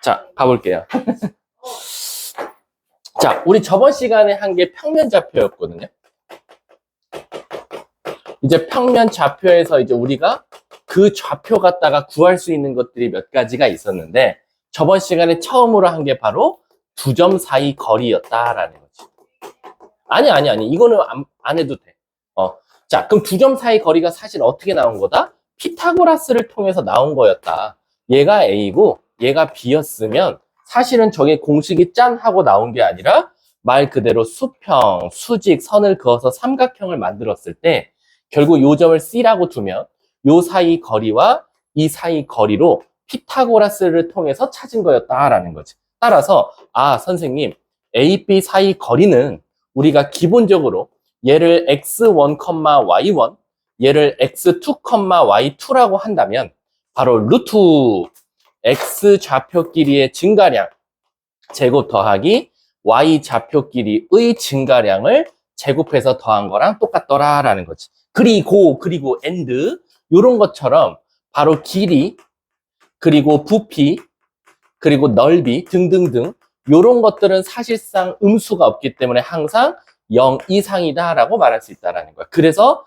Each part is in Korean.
자, 가볼게요. 자, 우리 저번 시간에 한 게 평면 좌표였거든요. 이제 평면 좌표에서 이제 우리가 그 좌표 갖다가 구할 수 있는 것들이 몇 가지가 있었는데, 저번 시간에 처음으로 한 게 바로 두 점 사이 거리였다라는 거지. 아니. 이거는 안 해도 돼. 자, 그럼 두 점 사이 거리가 사실 어떻게 나온 거다? 피타고라스를 통해서 나온 거였다. 얘가 A고 얘가 B였으면 사실은 저게 공식이 짠 하고 나온 게 아니라 말 그대로 수평, 수직, 선을 그어서 삼각형을 만들었을 때 결국 요 점을 C라고 두면 요 사이 거리와 이 사이 거리로 피타고라스를 통해서 찾은 거였다라는 거지. 따라서 선생님, A, B 사이 거리는 우리가 기본적으로 얘를 x1, y1, 얘를 x2, y2라고 한다면 바로 루트 x 좌표 길이의 증가량 제곱 더하기 y 좌표 길이의 증가량을 제곱해서 더한 거랑 똑같더라라는 거지. 그리고 and 이런 것처럼 바로 길이 그리고 부피 그리고 넓이 등등등 이런 것들은 사실상 음수가 없기 때문에 항상 0 이상이다라고 말할 수 있다라는 거야. 그래서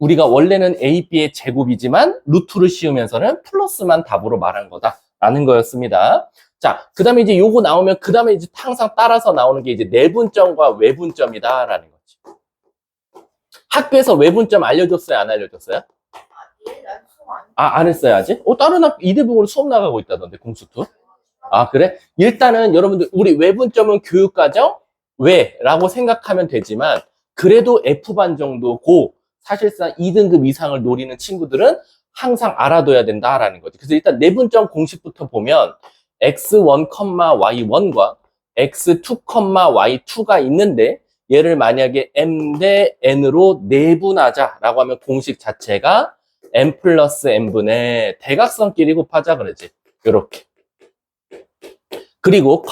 우리가 원래는 A, B의 제곱이지만 루트를 씌우면서는 플러스만 답으로 말한 거다라는 거였습니다. 자, 그 다음에 이제 요거 나오면 그 다음에 이제 항상 따라서 나오는 게 이제 내분점과 외분점이다라는 거지. 학교에서 외분점 알려줬어요? 안 알려줬어요? 안 했어요 아직? 다른 학교 이대부으로 수업 나가고 있다던데 공수투. 그래? 일단은 여러분들 우리 외분점은 교육과정 외라고 생각하면 되지만 그래도 F반 정도고 사실상 2등급 이상을 노리는 친구들은 항상 알아둬야 된다라는 거지. 그래서 일단 내분점 공식부터 보면 x1, y1과 x2, y2가 있는데 얘를 만약에 m 대 n으로 내분하자라고 하면 공식 자체가 m 플러스 n분의 대각선끼리 곱하자 그러지. 요렇게. 그리고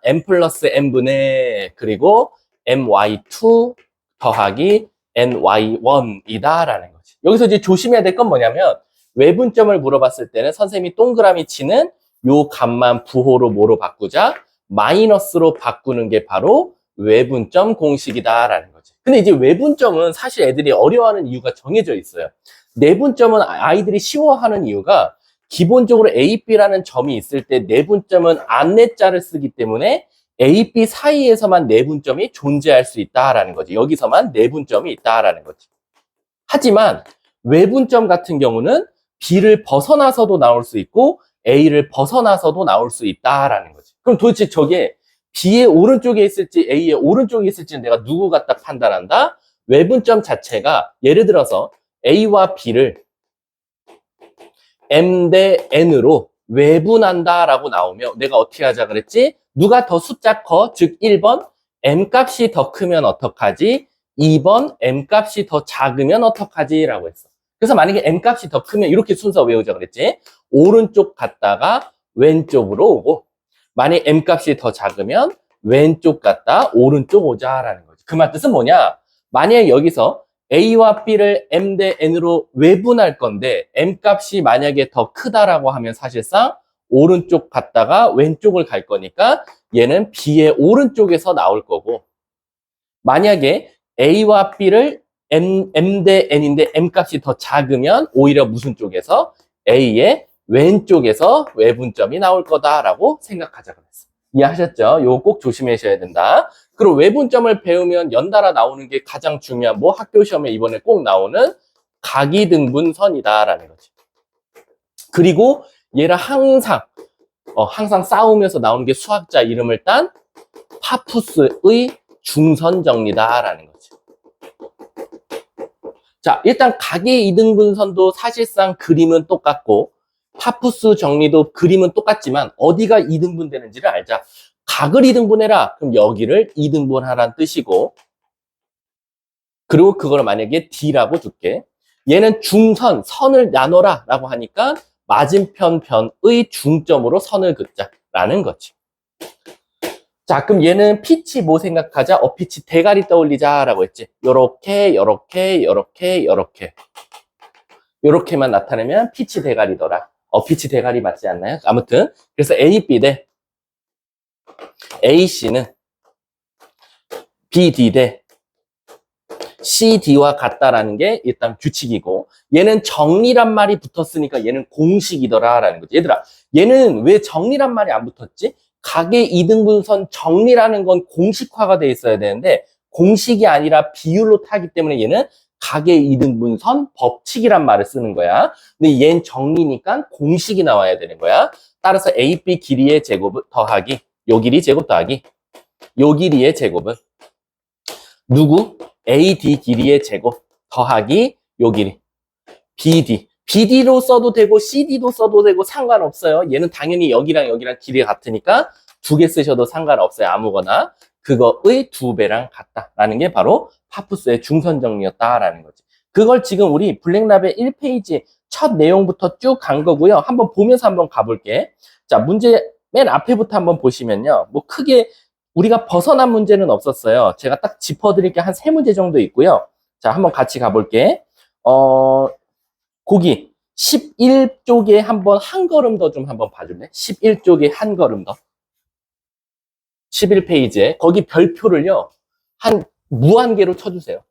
m 플러스 n분의 그리고 my2 더하기 ny1이다라는 거지. 여기서 이제 조심해야 될 건 뭐냐면 외분점을 물어봤을 때는 선생님이 동그라미 치는 요 값만 부호로 뭐로 바꾸자? 마이너스로 바꾸는 게 바로 외분점 공식이다라는 거지. 근데 이제 외분점은 사실 애들이 어려워하는 이유가 정해져 있어요. 내분점은 아이들이 쉬워하는 이유가 기본적으로 A, B라는 점이 있을 때 내분점은 안내자를 쓰기 때문에 A, B 사이에서만 내분점이 존재할 수 있다라는 거지. 여기서만 내분점이 있다라는 거지. 하지만 외분점 같은 경우는 B를 벗어나서도 나올 수 있고 A를 벗어나서도 나올 수 있다라는 거지. 그럼 도대체 저게 B의 오른쪽에 있을지 A의 오른쪽에 있을지는 내가 누구 갖다 판단한다? 외분점 자체가 예를 들어서 A와 B를 M 대 N으로 외분한다라고 나오면 내가 어떻게 하자 그랬지? 누가 더 숫자 커? 즉 1번 M 값이 더 크면 어떡하지? 2번 M 값이 더 작으면 어떡하지? 라고 했어. 그래서 만약에 M 값이 더 크면 이렇게 순서 외우자 그랬지? 오른쪽 갔다가 왼쪽으로 오고 만약에 M 값이 더 작으면 왼쪽 갔다 오른쪽 오자라는 거지. 그 말 뜻은 뭐냐? 만약에 여기서 A와 B를 M 대 N으로 외분할 건데 M 값이 만약에 더 크다라고 하면 사실상 오른쪽 갔다가 왼쪽을 갈 거니까 얘는 B의 오른쪽에서 나올 거고 만약에 A와 B를 M 대 N인데 M 값이 더 작으면 오히려 무슨 쪽에서? A의 왼쪽에서 외분점이 나올 거다라고 생각하자 그랬어. 이해하셨죠? 이거 꼭 조심하셔야 된다. 그리고 외분점을 배우면 연달아 나오는 게 가장 중요한 학교 시험에 이번에 꼭 나오는 각이등분선이다라는 거지. 그리고 얘를 항상 싸우면서 나오는 게 수학자 이름을 딴 파푸스의 중선정리다라는 거지. 자, 일단 각의 이등분선도 사실상 그림은 똑같고 파푸스 정리도 그림은 똑같지만 어디가 이등분되는지를 알자. 각을 이등분해라. 그럼 여기를 이등분하라는 뜻이고 그리고 그걸 만약에 D라고 줄게. 얘는 중선, 선을 나눠라 라고 하니까 맞은편 변의 중점으로 선을 긋자라는 거지. 자, 그럼 얘는 피치 뭐 생각하자? 피치 대가리 떠올리자라고 했지. 요렇게, 요렇게, 요렇게, 요렇게. 요렇게만 나타내면 피치 대가리더라. 빛이 대가리 맞지 않나요? 아무튼 그래서 AB 대 AC는 BD 대 CD와 같다라는 게 일단 규칙이고, 얘는 정리란 말이 붙었으니까 얘는 공식이더라라는 거지. 얘들아, 얘는 왜 정리란 말이 안 붙었지? 가계 이등분선 정리라는 건 공식화가 돼 있어야 되는데 공식이 아니라 비율로 타기 때문에 얘는 가계 이등분선 법칙이란 말을 쓰는 거야. 근데 얘는 정리니까 공식이 나와야 되는 거야. 따라서 AB 길이의 제곱을 더하기 요 길이 제곱 더하기 요 길이의 제곱은 누구? AD 길이의 제곱 더하기 요 길이 BD. BD로 써도 되고 CD도 써도 되고 상관없어요. 얘는 당연히 여기랑 여기랑 길이가 같으니까 두 개 쓰셔도 상관없어요. 아무거나. 그거의 2배랑 같다라는 게 바로 파푸스의 중선 정리였다라는 거지. 그걸 지금 우리 블랙랍의 1페이지 첫 내용부터 쭉 간 거고요. 한번 보면서 한번 가볼게. 자, 문제 맨 앞에부터 한번 보시면요. 뭐 크게 우리가 벗어난 문제는 없었어요. 제가 딱 짚어드릴 게 한 3문제 정도 있고요. 자, 한번 같이 가볼게. 거기 11쪽에 한번 한 걸음 더 좀 한번 봐줄래? 11쪽에 한 걸음 더. 11페이지에 거기 별표를요. 한 무한개로 쳐주세요.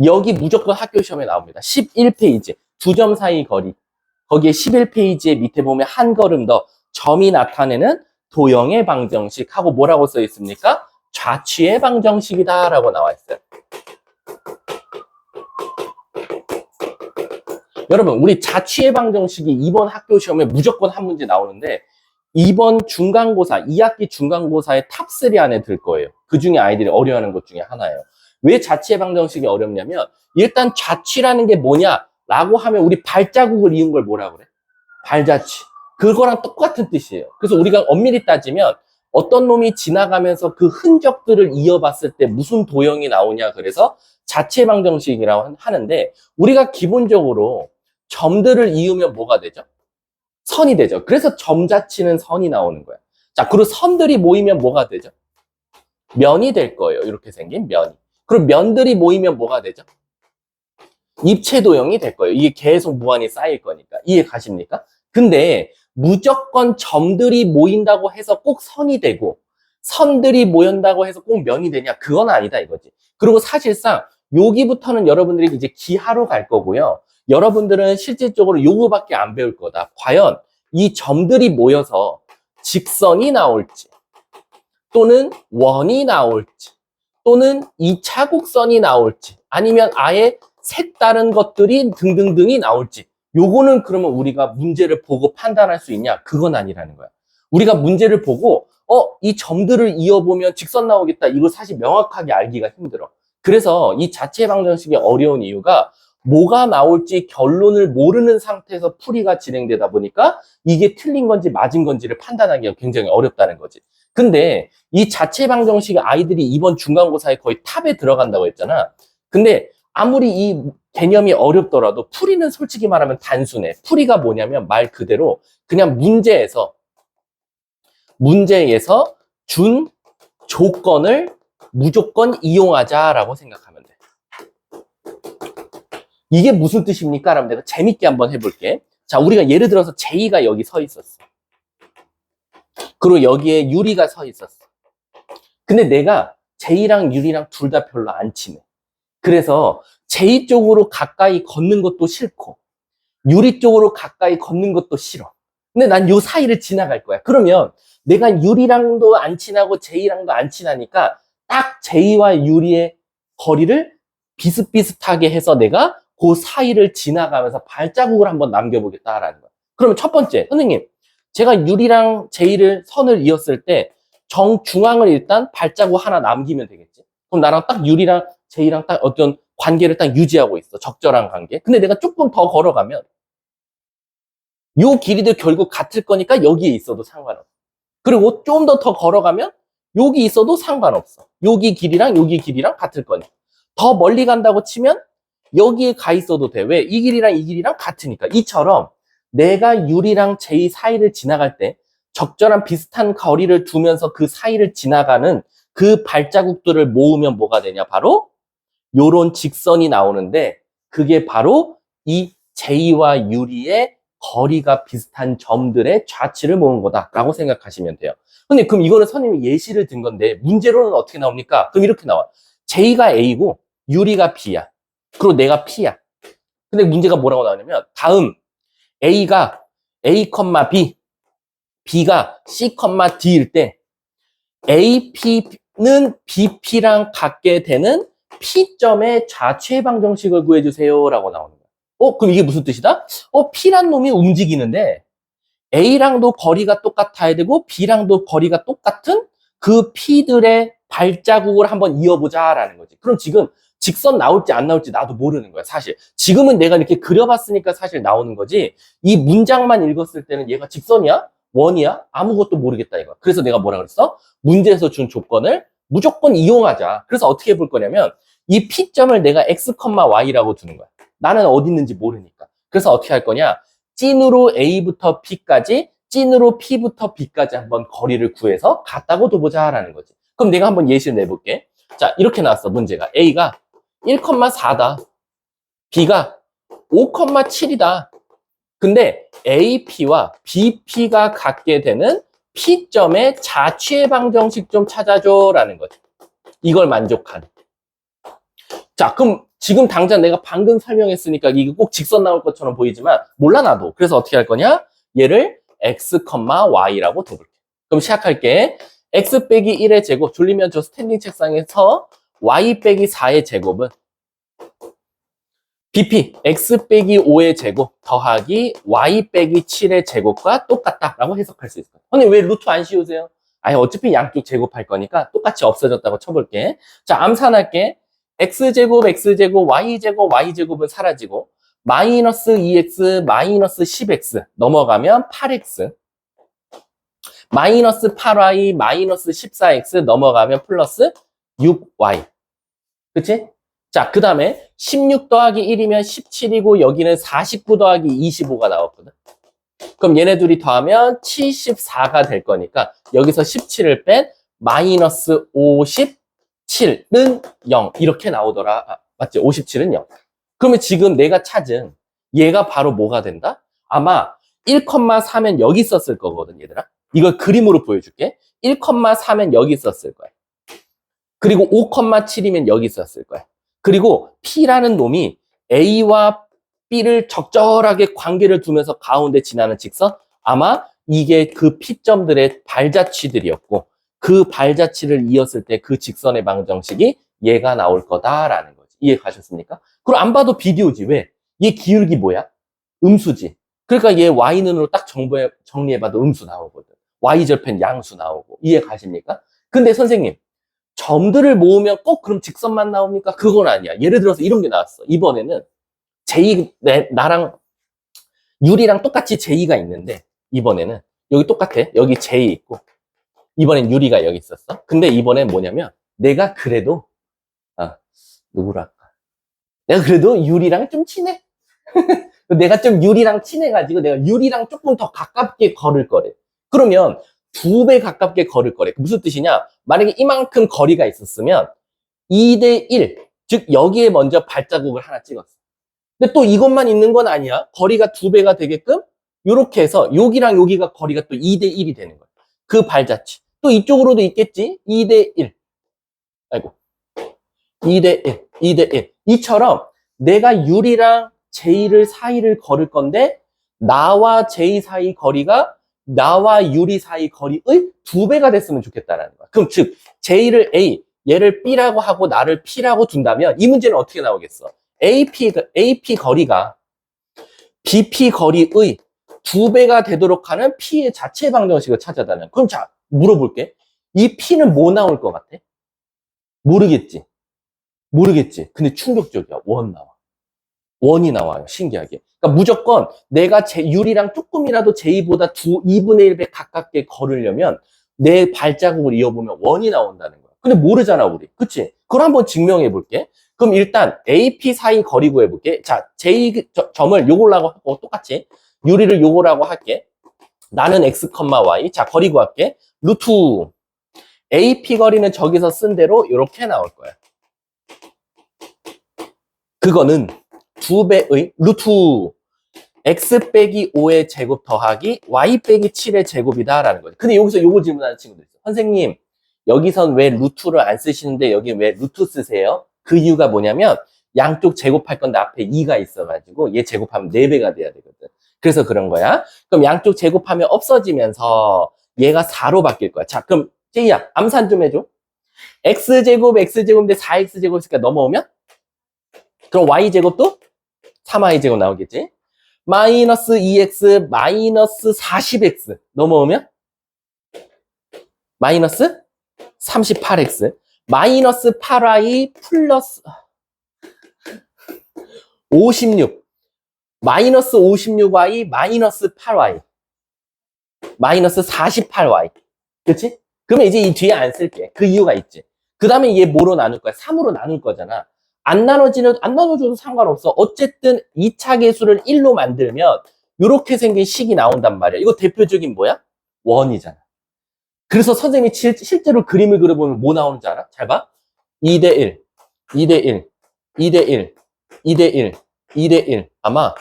여기 무조건 학교 시험에 나옵니다. 11페이지 2점 사이 거리. 거기에 11페이지에 밑에 보면 한 걸음 더 점이 나타내는 도형의 방정식 하고 뭐라고 써 있습니까? 좌취의 방정식이다 라고 나와 있어요. 여러분, 우리 자취의 방정식이 이번 학교 시험에 무조건 한 문제 나오는데 이번 중간고사, 2학기 중간고사의 탑3 안에 들 거예요. 그 중에 아이들이 어려워하는 것 중에 하나예요. 왜 자취의 방정식이 어렵냐면 일단 자취라는 게 뭐냐라고 하면 우리 발자국을 이은 걸 뭐라 그래? 발자취. 그거랑 똑같은 뜻이에요. 그래서 우리가 엄밀히 따지면 어떤 놈이 지나가면서 그 흔적들을 이어봤을 때 무슨 도형이 나오냐 그래서 자취의 방정식이라고 하는데 우리가 기본적으로 점들을 이으면 뭐가 되죠? 선이 되죠. 그래서 점자치는 선이 나오는 거야. 자, 그리고 선들이 모이면 뭐가 되죠? 면이 될 거예요. 이렇게 생긴 면이. 그리고 면들이 모이면 뭐가 되죠? 입체도형이 될 거예요. 이게 계속 무한히 쌓일 거니까. 이해 가십니까? 근데 무조건 점들이 모인다고 해서 꼭 선이 되고 선들이 모인다고 해서 꼭 면이 되냐? 그건 아니다 이거지. 그리고 사실상 여기부터는 여러분들이 이제 기하로 갈 거고요. 여러분들은 실질적으로 요거밖에 안 배울 거다. 과연 이 점들이 모여서 직선이 나올지 또는 원이 나올지 또는 2차 곡선이 나올지 아니면 아예 색다른 것들이 등등등이 나올지 요거는 그러면 우리가 문제를 보고 판단할 수 있냐? 그건 아니라는 거야. 우리가 문제를 보고 이 점들을 이어보면 직선 나오겠다. 이거 사실 명확하게 알기가 힘들어. 그래서 이 자체 방정식이 어려운 이유가 뭐가 나올지 결론을 모르는 상태에서 풀이가 진행되다 보니까 이게 틀린 건지 맞은 건지를 판단하기가 굉장히 어렵다는 거지. 근데 이 자체 방정식이 아이들이 이번 중간고사에 거의 탑에 들어간다고 했잖아. 근데 아무리 이 개념이 어렵더라도 풀이는 솔직히 말하면 단순해. 풀이가 뭐냐면 말 그대로 그냥 문제에서 준 조건을 무조건 이용하자라고 생각하면 돼. 이게 무슨 뜻입니까? 라면 내가 재밌게 한번 해볼게. 자, 우리가 예를 들어서 제이가 여기 서 있었어. 그리고 여기에 유리가 서 있었어. 근데 내가 제이랑 유리랑 둘 다 별로 안 친해. 그래서 제이 쪽으로 가까이 걷는 것도 싫고 유리 쪽으로 가까이 걷는 것도 싫어. 근데 난 요 사이를 지나갈 거야. 그러면 내가 유리랑도 안 친하고 제이랑도 안 친하니까 딱 제이와 유리의 거리를 비슷비슷하게 해서 내가 그 사이를 지나가면서 발자국을 한번 남겨보겠다라는 거야. 그러면 첫 번째, 선생님, 제가 유리랑 제이를 선을 이었을 때 정중앙을 일단 발자국 하나 남기면 되겠지. 그럼 나랑 딱 유리랑 제이랑 딱 어떤 관계를 딱 유지하고 있어. 적절한 관계. 근데 내가 조금 더 걸어가면 요 길이도 결국 같을 거니까 여기에 있어도 상관없어. 그리고 좀 더 걸어가면 여기 있어도 상관없어. 여기 길이랑 같을 거니까. 더 멀리 간다고 치면 여기에 가 있어도 돼. 왜? 이 길이랑 같으니까. 이처럼 내가 유리랑 제이 사이를 지나갈 때 적절한 비슷한 거리를 두면서 그 사이를 지나가는 그 발자국들을 모으면 뭐가 되냐? 바로 요런 직선이 나오는데 그게 바로 이 J와 유리의 거리가 비슷한 점들의 좌치를 모은 거다라고 생각하시면 돼요. 근데 그럼 이거는 선생님이 예시를 든 건데 문제로는 어떻게 나옵니까? 그럼 이렇게 나와. J가 A고 유리가 B야. 그리고 내가 P야. 근데 문제가 뭐라고 나오냐면 다음 A가 A, B, B가 C, D일 때 AP는 BP랑 같게 되는 P점의 좌최 방정식을 구해주세요 라고 나오는 거야. 그럼 이게 무슨 뜻이다? P란 놈이 움직이는데 A랑도 거리가 똑같아야 되고 B랑도 거리가 똑같은 그 P들의 발자국을 한번 이어보자라는 거지. 그럼 지금 직선 나올지 안 나올지 나도 모르는 거야, 사실. 지금은 내가 이렇게 그려봤으니까 사실 나오는 거지. 이 문장만 읽었을 때는 얘가 직선이야? 원이야? 아무것도 모르겠다 이거. 그래서 내가 뭐라 그랬어? 문제에서 준 조건을 무조건 이용하자. 그래서 어떻게 볼 거냐면 이 P점을 내가 X, Y라고 두는 거야. 나는 어디 있는지 모르니까. 그래서 어떻게 할 거냐? 찐으로 A부터 P까지, 찐으로 P부터 B까지 한번 거리를 구해서 같다고 둬보자라는 거지. 그럼 내가 한번 예시를 내볼게. 자, 이렇게 나왔어, 문제가. A가 1,4다. B가 5,7이다. 근데 AP와 BP가 갖게 되는 P점의 좌취의 방정식 좀 찾아줘라는 거지. 이걸 만족한. 자, 그럼 지금 당장 내가 방금 설명했으니까 이게 꼭 직선 나올 것처럼 보이지만 몰라 나도. 그래서 어떻게 할 거냐? 얘를 X, Y라고 둬볼게. 그럼 시작할게. X 빼기 1의 제곱, 졸리면 저 스탠딩 책상에서 Y 빼기 4의 제곱은 BP, X 빼기 5의 제곱 더하기 Y 빼기 7의 제곱과 똑같다라고 해석할 수 있을 거예요. 근데 왜 루트 안 씌우세요? 아니, 어차피 양쪽 제곱할 거니까 똑같이 없어졌다고 쳐볼게. 자, 암산할게. X제곱, X제곱, Y제곱, Y제곱은 사라지고 마이너스 2X, 마이너스 10X 넘어가면 8X 마이너스 8Y, 마이너스 14X 넘어가면 플러스 6Y. 그치? 자, 그 다음에 16 더하기 1이면 17이고 여기는 49 더하기 25가 나왔거든. 그럼 얘네 둘이 더하면 74가 될 거니까 여기서 17을 뺀 마이너스 57은 0 이렇게 나오더라. 맞지? 57은 0. 그러면 지금 내가 찾은 얘가 바로 뭐가 된다? 아마 1,4면 여기 있었을 거거든, 얘들아. 이걸 그림으로 보여줄게. 1,4면 여기 있었을 거야. 그리고 5,7이면 여기 있었을 거야. 그리고 P라는 놈이 A와 B를 적절하게 관계를 두면서 가운데 지나는 직선, 아마 이게 그 P점들의 발자취들이었고 그 발자취를 이었을 때 그 직선의 방정식이 얘가 나올 거다라는 거지. 이해 가셨습니까? 그럼 안 봐도 비디오지. 왜? 얘 기울기 뭐야? 음수지. 그러니까 얘 Y는으로 딱 정리해봐도 음수 나오거든. Y절편 양수 나오고. 이해 가십니까? 근데 선생님, 점들을 모으면 꼭 그럼 직선만 나옵니까? 그건 아니야. 예를 들어서 이런 게 나왔어. 이번에는 나랑 유리랑 똑같이 J가 있는데 이번에는 여기 똑같아. 여기 J 있고 이번엔 유리가 여기 있었어. 근데 이번엔 뭐냐면 내가 그래도 누구랄까? 내가 그래도 유리랑 좀 친해. 내가 좀 유리랑 친해가지고 내가 유리랑 조금 더 가깝게 걸을 거래. 그러면 2배 가깝게 걸을 거래. 무슨 뜻이냐? 만약에 이만큼 거리가 있었으면 2대1, 즉 여기에 먼저 발자국을 하나 찍었어. 근데 또 이것만 있는 건 아니야. 거리가 2배가 되게끔 이렇게 해서 여기랑 여기가 거리가 또 2대1이 되는 거야. 그 발자취. 또 이쪽으로도 있겠지? 2대1. 아이고. 2대1, 2대1. 이처럼 내가 유리랑 J를 사이를 걸을 건데 나와 J 사이 거리가 나와 유리 사이 거리의 2배가 됐으면 좋겠다라는 거야. 그럼 즉 J를 A, 얘를 B라고 하고 나를 P라고 둔다면 이 문제는 어떻게 나오겠어? AP 거리가 BP 거리의 2배가 되도록 하는 P의 자체 방정식을 찾아다는. 그럼 자, 물어볼게. 이 P는 뭐 나올 것 같아? 모르겠지. 근데 충격적이야. 원 나와. 원이 나와요. 신기하게. 그러니까 무조건 내가 유리랑 조금이라도 J보다 2분의 1배 가깝게 걸으려면 내 발자국을 이어보면 원이 나온다는 거야. 근데 모르잖아, 우리. 그치? 그걸 한번 증명해 볼게. 그럼 일단 AP 사이 거리 구해볼게. 자, J 점을 요거라고 하고 똑같이 유리를 요거라고 할게. 나는 X, Y. 자, 거리 구할게. 루트 AP 거리는 저기서 쓴 대로 이렇게 나올 거야. 그거는 2배의 루트 x 빼기 5의 제곱 더하기 y 빼기 7의 제곱이다라는 거죠. 근데 여기서 요거 질문하는 친구들 있어요. 선생님, 여기선 왜 루트를 안 쓰시는데 여기 왜 루트 쓰세요? 그 이유가 뭐냐면 양쪽 제곱할 건데 앞에 2가 있어가지고 얘 제곱하면 4배가 돼야 되거든. 그래서 그런 거야. 그럼 양쪽 제곱하면 없어지면서 얘가 4로 바뀔 거야. 자, 그럼 제이야, 암산 좀 해줘. x제곱인데 4x제곱 있으니까 넘어오면? 그럼 y제곱도 3y제곱 나오겠지? 마이너스 2x 마이너스 40x 넘어오면? 마이너스 38x 마이너스 8y 플러스 56 마이너스 56y 마이너스 8y 마이너스 48y 그치? 그러면 이제 이 뒤에 안 쓸게. 그 이유가 있지. 그 다음에 얘 뭐로 나눌 거야? 3으로 나눌 거잖아. 안 나눠줘도 상관없어. 어쨌든 2차 계수를 1로 만들면 이렇게 생긴 식이 나온단 말이야. 이거 대표적인 뭐야? 원이잖아. 그래서 선생님이 실제로 그림을 그려보면 뭐 나오는지 알아? 잘 봐. 2대 1, 2대 1, 2대 1, 2대 1, 2대 1. 아마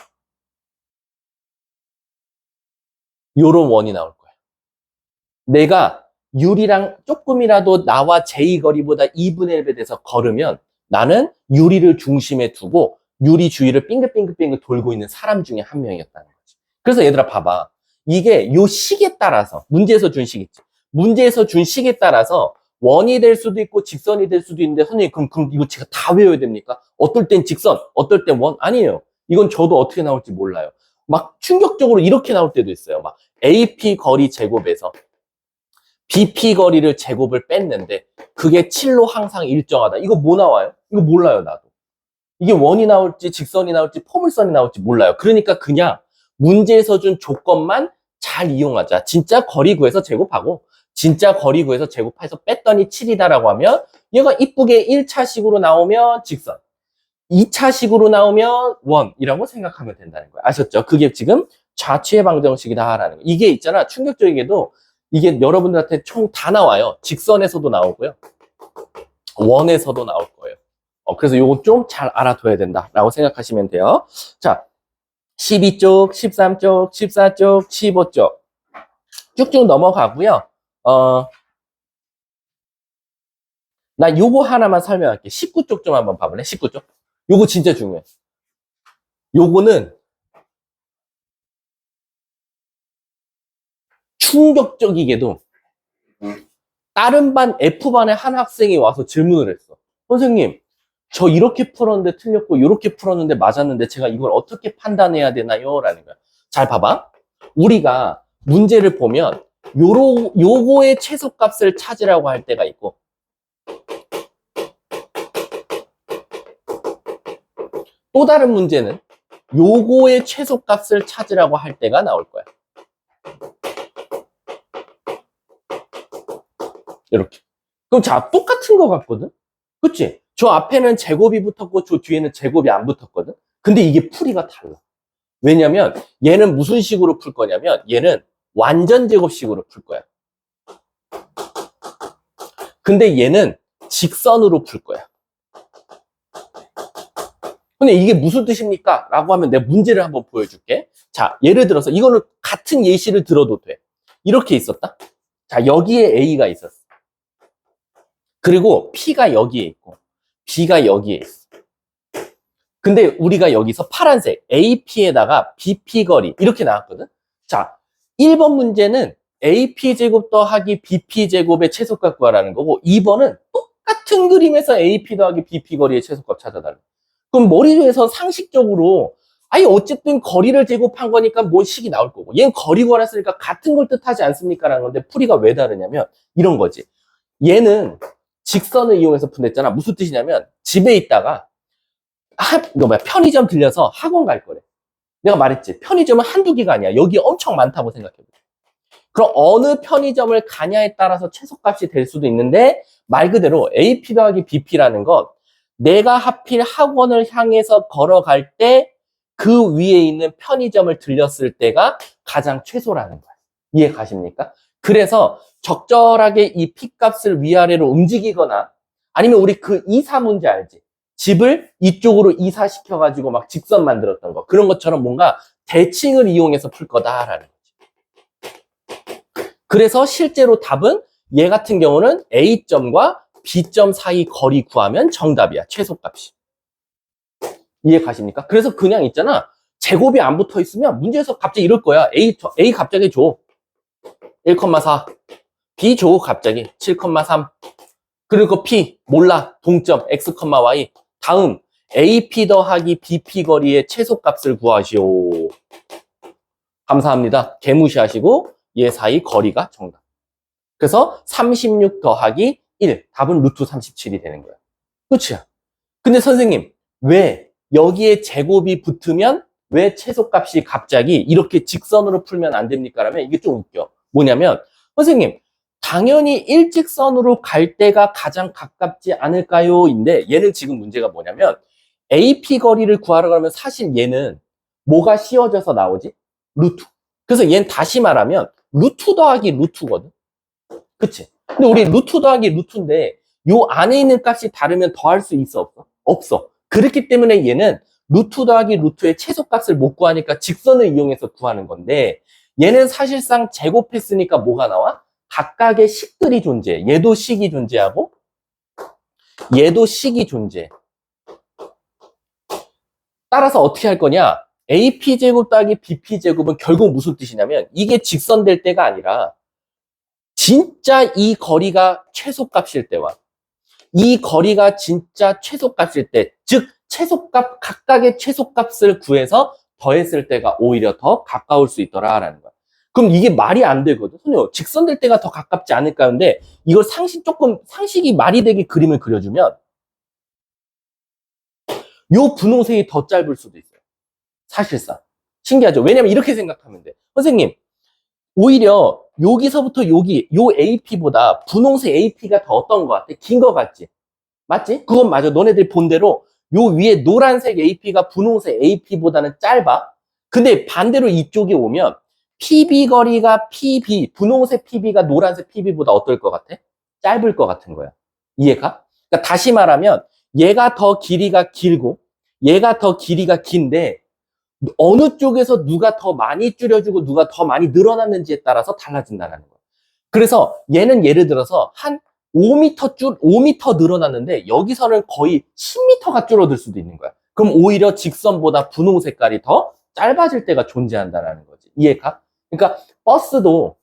요런 원이 나올 거야. 내가 유리랑 조금이라도 나와 제이 거리보다 2분의 1배 돼서 걸으면 나는 유리를 중심에 두고 유리 주위를 빙글빙글 돌고 있는 사람 중에 한 명이었다는 거지. 그래서 얘들아 봐봐. 이게 요 식에 따라서 문제에서 준 식 있지. 문제에서 준 식에 따라서 원이 될 수도 있고 직선이 될 수도 있는데 선생님 그럼 이거 제가 다 외워야 됩니까? 어떨 땐 직선, 어떨 땐 원? 아니에요. 이건 저도 어떻게 나올지 몰라요. 막 충격적으로 이렇게 나올 때도 있어요. 막 AP 거리 제곱에서 BP 거리를 제곱을 뺐는데 그게 7로 항상 일정하다. 이거 뭐 나와요? 이거 몰라요, 나도. 이게 원이 나올지 직선이 나올지 포물선이 나올지 몰라요. 그러니까 그냥 문제에서 준 조건만 잘 이용하자. 진짜 거리 구해서 제곱하고 진짜 거리 구해서 제곱해서 뺐더니 7이다라고 하면 얘가 이쁘게 1차식으로 나오면 직선, 2차식으로 나오면 원이라고 생각하면 된다는 거예요. 아셨죠? 그게 지금 좌취의 방정식이다라는 거. 이게 있잖아. 충격적이게도 이게 여러분들한테 총 다 나와요. 직선에서도 나오고요. 원에서도 나올 거예요. 그래서 요거 좀 잘 알아둬야 된다라고 생각하시면 돼요. 자, 12쪽, 13쪽, 14쪽, 15쪽 쭉쭉 넘어가고요. 나 요거 하나만 설명할게. 19쪽 좀 한번 봐볼래? 19쪽. 요거 진짜 중요해. 요거는 충격적이게도 다른 반 F반의 한 학생이 와서 질문을 했어. 선생님, 저 이렇게 풀었는데 틀렸고 이렇게 풀었는데 맞았는데 제가 이걸 어떻게 판단해야 되나요? 라는 거야. 잘 봐봐. 우리가 문제를 보면 요거의 최소값을 찾으라고 할 때가 있고 또 다른 문제는 요거의 최소값을 찾으라고 할 때가 나올 거야. 이렇게. 그럼 자, 똑같은 거 같거든? 그치? 저 앞에는 제곱이 붙었고 저 뒤에는 제곱이 안 붙었거든? 근데 이게 풀이가 달라. 왜냐면 얘는 무슨 식으로 풀 거냐면 얘는 완전 제곱식으로 풀 거야. 근데 얘는 직선으로 풀 거야. 근데 이게 무슨 뜻입니까? 라고 하면 내가 문제를 한번 보여줄게. 자, 예를 들어서 이거는 같은 예시를 들어도 돼. 이렇게 있었다. 자, 여기에 A가 있었어. 그리고 P가 여기에 있고 B가 여기에 있어. 근데 우리가 여기서 파란색 AP에다가 BP 거리 이렇게 나왔거든. 자, 1번 문제는 AP제곱 더하기 BP제곱의 최소값 구하라는 거고 2번은 똑같은 그림에서 AP 더하기 BP 거리의 최소값 찾아달라. 그럼 머리에서 상식적으로 아니 어쨌든 거리를 제곱한 거니까 뭐 식이 나올 거고 얘는 거리 구하랬으니까 같은 걸 뜻하지 않습니까? 라는 건데 풀이가 왜 다르냐면 이런 거지. 얘는 직선을 이용해서 푼댔잖아. 무슨 뜻이냐면 집에 있다가 편의점 들려서 학원 갈 거래. 내가 말했지. 편의점은 한두 개가 아니야. 여기 엄청 많다고 생각해보자. 그럼 어느 편의점을 가냐에 따라서 최소값이 될 수도 있는데 말 그대로 AP 더하기 BP라는 건 내가 하필 학원을 향해서 걸어갈 때 그 위에 있는 편의점을 들렸을 때가 가장 최소라는 거야. 이해 가십니까? 그래서 적절하게 이 P값을 위아래로 움직이거나 아니면 우리 그 2, 4 문제 알지? 집을 이쪽으로 이사시켜가지고 막 직선 만들었던 거. 그런 것처럼 뭔가 대칭을 이용해서 풀 거다라는 거지. 그래서 실제로 답은 얘 같은 경우는 A점과 B점 사이 거리 구하면 정답이야. 최소값이. 이해 가십니까? 그래서 그냥 있잖아. 제곱이 안 붙어 있으면 문제에서 갑자기 이럴 거야. A 갑자기 줘. 1,4. B 줘 갑자기 7,3. 그리고 P 몰라. 동점 X, Y. 다음 AP 더하기 BP 거리의 최소값을 구하시오. 감사합니다. 개무시하시고 얘 사이 거리가 정답. 그래서 36 더하기 1. 답은 루트 37이 되는 거야. 끝이야. 근데 선생님 왜 여기에 제곱이 붙으면 왜 최소값이 갑자기 이렇게 직선으로 풀면 안 됩니까? 라면 이게 좀 웃겨. 뭐냐면 선생님 당연히 일직선으로 갈 때가 가장 가깝지 않을까요? 인데 얘는 지금 문제가 뭐냐면 AP 거리를 구하라고 하면 사실 얘는 뭐가 씌워져서 나오지? 루트. 그래서 얘는 다시 말하면 루트 더하기 루트거든. 그치? 근데 우리 루트 더하기 루트인데 요 안에 있는 값이 다르면 더할 수 있어? 없어? 없어. 그렇기 때문에 얘는 루트 더하기 루트의 최소값을 못 구하니까 직선을 이용해서 구하는 건데 얘는 사실상 제곱했으니까 뭐가 나와? 각각의 식들이 존재해. 얘도 식이 존재하고 얘도 식이 존재해. 따라서 어떻게 할 거냐? AP제곱 더하기 BP제곱은 결국 무슨 뜻이냐면 이게 직선될 때가 아니라 진짜 이 거리가 최소값일 때와 이 거리가 진짜 최소값일 때, 즉 최소값 각각의 최소값을 구해서 더했을 때가 오히려 더 가까울 수 있더라라는 거야. 그럼 이게 말이 안 되거든. 선생님, 직선될 때가 더 가깝지 않을까 하는데 이걸 상식이 말이 되게 그림을 그려주면 요 분홍색이 더 짧을 수도 있어요. 사실상. 신기하죠? 왜냐면 이렇게 생각하면 돼. 선생님, 오히려 여기서부터 여기, 요 AP보다 분홍색 AP가 더 어떤 것 같아? 긴 것 같지? 맞지? 그건 맞아. 너네들이 본 대로 요 위에 노란색 AP가 분홍색 AP보다는 짧아. 근데 반대로 이쪽에 오면 PB 거리가 PB, 분홍색 PB가 노란색 PB보다 어떨 것 같아? 짧을 것 같은 거야. 이해가? 그러니까 다시 말하면 얘가 더 길이가 길고 얘가 더 길이가 긴데 어느 쪽에서 누가 더 많이 줄여주고 누가 더 많이 늘어났는지에 따라서 달라진다는 거야. 그래서 얘는 예를 들어서 한 5m 늘어났는데 여기서는 거의 10m가 줄어들 수도 있는 거야. 그럼 오히려 직선보다 분홍 색깔이 더 짧아질 때가 존재한다는 거지. 이해가? 그러니까 버스도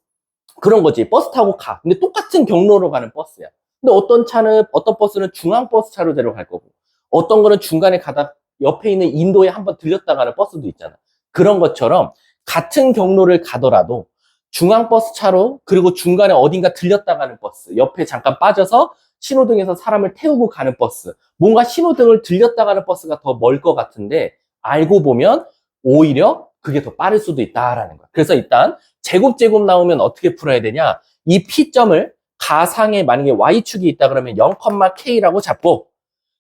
그런 거지. 버스 타고 가. 근데 똑같은 경로로 가는 버스야. 근데 어떤 버스는 중앙버스 차로대로 갈 거고, 어떤 거는 중간에 가다 옆에 있는 인도에 한번 들렸다 가는 버스도 있잖아. 그런 것처럼 같은 경로를 가더라도 중앙버스 차로, 그리고 중간에 어딘가 들렸다 가는 버스, 옆에 잠깐 빠져서 신호등에서 사람을 태우고 가는 버스, 뭔가 신호등을 들렸다 가는 버스가 더 멀 것 같은데 알고 보면 오히려 그게 더 빠를 수도 있다라는 거야. 그래서 일단 제곱 나오면 어떻게 풀어야 되냐? 이 P점을 가상에 만약에 Y축이 있다 그러면 0,K라고 잡고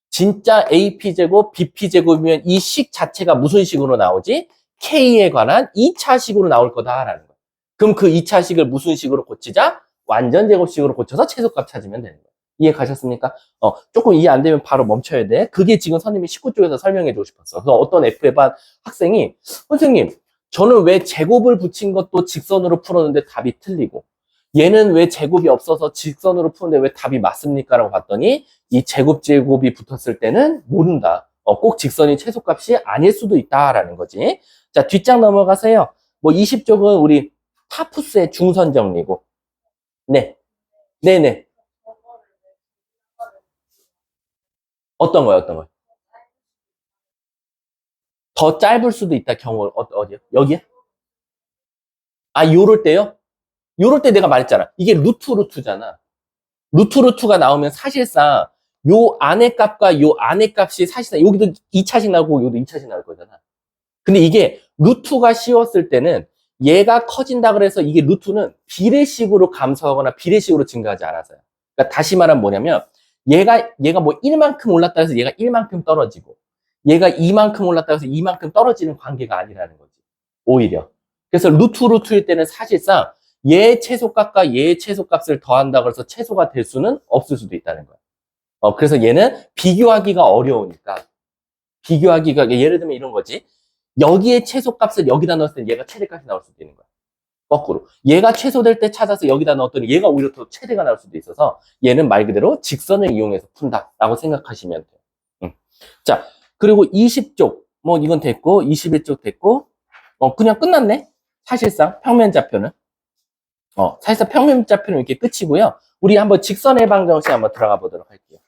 진짜 AP제곱, BP제곱이면 이 식 자체가 무슨 식으로 나오지? K에 관한 2차식으로 나올 거다라는 거야. 그럼 그 2차식을 무슨 식으로 고치자? 완전 제곱식으로 고쳐서 최소값 찾으면 되는 거야. 이해 가셨습니까? 조금 이해 안 되면 바로 멈춰야 돼. 그게 지금 선생님이 19쪽에서 설명해 주고 싶었어. 그래서 어떤 F반 학생이 선생님, 저는 왜 제곱을 붙인 것도 직선으로 풀었는데 답이 틀리고 얘는 왜 제곱이 없어서 직선으로 푸는데 왜 답이 맞습니까? 라고 봤더니 이 제곱이 붙었을 때는 모른다. 꼭 직선이 최소값이 아닐 수도 있다라는 거지. 자, 뒷장 넘어가세요. 뭐 20쪽은 우리 타푸스의 중선 정리고. 네. 네네. 어떤 거요? 어떤 거요? 더 짧을 수도 있다. 경우 어디요? 여기요? 아, 요럴 때요? 요럴 때 내가 말했잖아. 이게 루트잖아. 루트가 나오면 사실상 요 안의 값과 요 안의 값이 사실상 여기도 2차식 나오고 여기도 2차식 나올 거잖아. 근데 이게 루트가 씌웠을 때는 얘가 커진다 그래서 이게 루트는 비례식으로 감소하거나 비례식으로 증가하지 않아서요. 그러니까 다시 말하면 뭐냐면 얘가 뭐 1만큼 올랐다 해서 얘가 1만큼 떨어지고 얘가 2만큼 올랐다 해서 2만큼 떨어지는 관계가 아니라는 거지. 오히려. 그래서 루트일 때는 사실상 얘 최소값과 얘 최소값을 더한다 그래서 최소가 될 수는 없을 수도 있다는 거야. 그래서 얘는 비교하기가 어려우니까. 비교하기가, 예를 들면 이런 거지. 여기에 최소값을 여기다 넣었을 때 얘가 최대값이 나올 수도 있는 거야. 거꾸로. 얘가 최소될 때 찾아서 여기다 넣었더니 얘가 오히려 더 최대가 나올 수도 있어서 얘는 말 그대로 직선을 이용해서 푼다라고 생각하시면 돼요. 자, 그리고 20쪽. 뭐 이건 됐고, 21쪽 됐고, 그냥 끝났네. 사실상 평면 좌표는. 사실상 평면 좌표는 이렇게 끝이고요. 우리 한번 직선 해방정식 한번 들어가 보도록 할게요.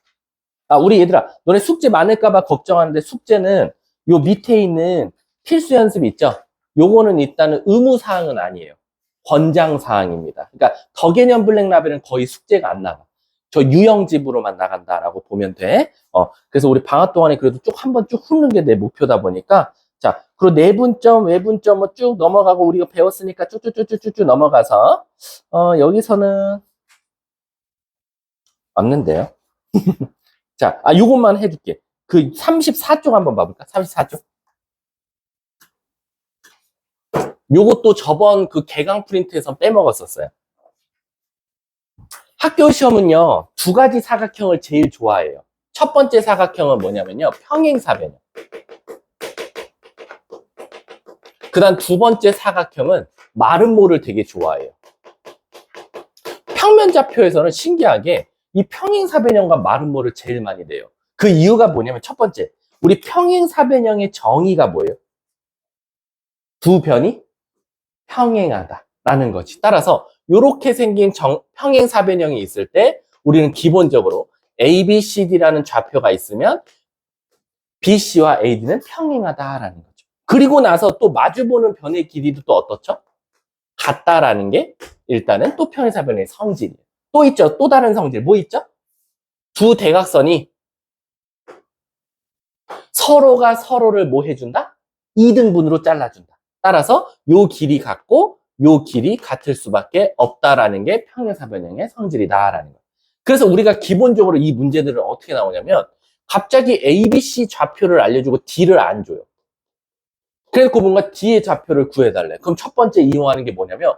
우리 얘들아, 너네 숙제 많을까봐 걱정하는데 숙제는 요 밑에 있는 필수 연습 있죠? 요거는 일단은 의무사항은 아니에요. 권장사항입니다. 그러니까 더 개념 블랙 라벨은 거의 숙제가 안 나가. 저 유형집으로만 나간다라고 보면 돼. 그래서 우리 방학 동안에 그래도 쭉 한번 쭉 훑는 게 내 목표다 보니까 자, 그리고 내분점, 외분점 뭐 쭉 넘어가고 우리가 배웠으니까 쭉쭉쭉쭉쭉 넘어가서 여기서는 없는데요. 자, 요것만 해줄게. 그 34쪽 한번 봐볼까? 34쪽. 요것도 저번 그 개강 프린트에서 빼먹었었어요. 학교 시험은요, 두 가지 사각형을 제일 좋아해요. 첫 번째 사각형은 뭐냐면요, 평행사변형. 그 다음 두 번째 사각형은 마름모를 되게 좋아해요. 평면좌표에서는 신기하게 이 평행사변형과 마름모를 제일 많이 내요. 그 이유가 뭐냐면 첫 번째, 우리 평행사변형의 정의가 뭐예요? 두 변이 평행하다라는 거지. 따라서 이렇게 생긴 평행사변형이 있을 때 우리는 기본적으로 A, B, C, D라는 좌표가 있으면 BC와 AD는 평행하다라는 거죠. 그리고 나서 또 마주보는 변의 길이도 또 어떻죠? 같다라는 게 일단은 또 평행사변의 성질이에요. 또 있죠. 또 다른 성질. 뭐 있죠? 두 대각선이 서로가 서로를 뭐 해준다? 2등분으로 잘라준다. 따라서 요 길이 같고 요 길이 같을 수밖에 없다라는 게 평행사변형의 성질이다라는 거예요. 그래서 우리가 기본적으로 이 문제들은 어떻게 나오냐면 갑자기 A, B, C 좌표를 알려주고 D를 안 줘요. 그래서 뭔가 D의 좌표를 구해달래. 그럼 첫 번째 이용하는 게 뭐냐면